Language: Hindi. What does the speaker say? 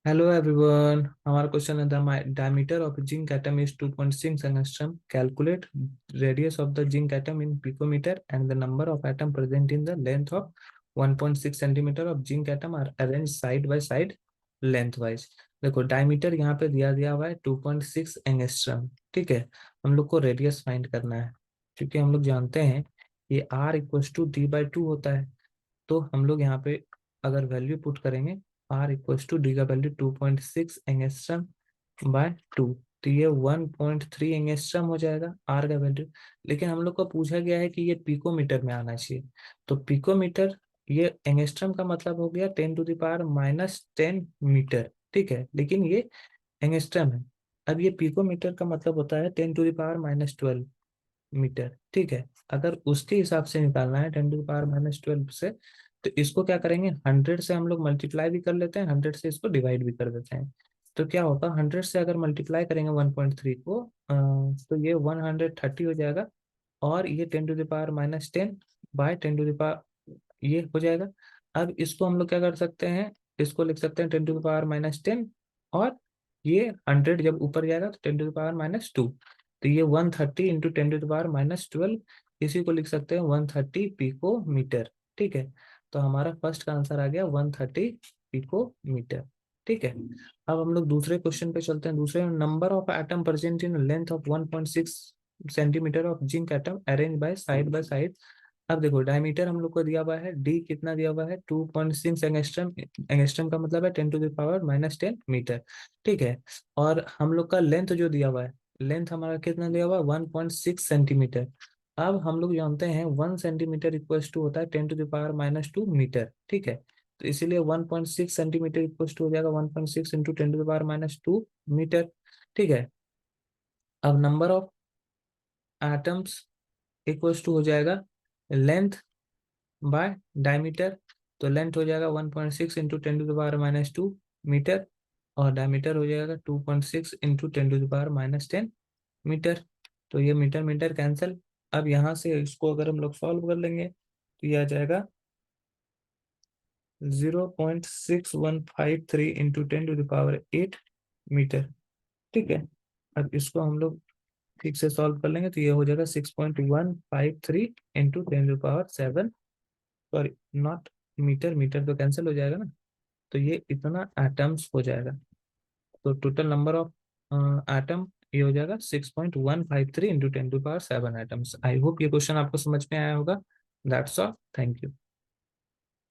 Hello everyone. हमारा क्वेश्चन है the diameter of a zinc atom is 2.6 angstrom. Calculate radius of the zinc atom in picometer and the number of atom present in the length of 1.6 centimeter of zinc atom are arranged side by side lengthwise. देखो डायमीटर यहाँ पे दिया हुआ है 2.6 एंगस्ट्रम. ठीक है, हम लोग को रेडियस फाइंड करना है क्योंकि हम लोग जानते हैं कि R इक्वल्स टू D/2 होता है. तो हम लोग यहाँ पे अगर वैल्यू पुट करेंगे R इक्वल्स टू डी का वैल्यू 2.6 एंगस्ट्रम बाय 2, तो ये 1.3 एंगस्ट्रम हो जाएगा R का वैल्यू. लेकिन हम लोग को पूछा गया है कि ये पिकोमीटर में आना चाहिए. तो पिकोमीटर, ये एंगस्ट्रम का मतलब हो गया 10⁻⁻10 मीटर. ठीक है, लेकिन ये एंगस्ट्रम है. अब ये पिकोमीटर का मतलब होता है 10⁻12 मीटर. ठीक है, अगर उसके हिसाब से निकालना है 10⁻12 से, तो इसको क्या करेंगे, 100 से हम लोग मल्टीप्लाई भी कर लेते हैं, 100 से इसको डिवाइड भी कर देते हैं. तो क्या होगा, 100 से अगर मल्टीप्लाई करेंगे 1.3 को, तो ये 130 हो जाएगा. और ये 10⁻10 बाय 10 ये हो जाएगा. अब इसको हम लोग क्या कर सकते हैं, इसको लिख सकते हैं 10⁻10, और ये 100 जब ऊपर जाएगा तो 10⁻². तो ये 130 इंटू 10⁻12, इसी को लिख सकते हैं 130 पिको मीटर. ठीक है, तो हमारा फर्स्ट का आंसर आ गया 130 पिको मीटर. ठीक है, अब हम लोग दूसरे क्वेश्चन पे चलते हैं. दूसरे, number of atom present in length of 1.6 centimetre of zinc atom arrange by side. अब देखो डायमीटर हम लोग को दिया हुआ है, डी कितना दिया हुआ है, 2.6 एंगस्ट्रम. एंगस्ट्रम का मतलब है 10⁻⁻10 मीटर. ठीक है, और हम लोग का लेंथ जो दिया हुआ है, लेंथ हमारा कितना दिया हुआ है, 1.6 सेंटीमीटर. अब हम लोग जानते हैं 1 सेंटीमीटर इक्वल्स टू होता है 10⁻². मीटर. ठीक है, तो इसीलिए 1.6 सेंटीमीटर इक्वल्स टू हो जाएगा 1.6 इंटू 10⁻² मीटर. ठीक है, अब number of atoms equals to हो जाएगा लेंथ बाय डायमीटर. तो लेंथ हो जाएगा 1.6 इंटू 10⁻² मीटर, और डायमीटर हो जाएगा 2.6 इंटू 10⁻10 मीटर. तो ये मीटर मीटर कैंसिल. अब यहाँ से इसको अगर हम लोग सॉल्व कर लेंगे तो ये आ जाएगा 0.6153 इंटू 10⁸ मीटर. ठीक है, अब इसको हम लोग ठीक से सॉल्व कर लेंगे तो ये हो जाएगा 6.153 into 10⁷. Sorry, not metre, metre तो कैंसिल हो जाएगा ना. तो ये इतना एटम्स हो जाएगा. तो टोटल नंबर ऑफ एटम ये हो जाएगा 6.153 इंटू 10⁷ एटम्स. आई होप ये क्वेश्चन आपको समझ में आया होगा. That's all, thank you.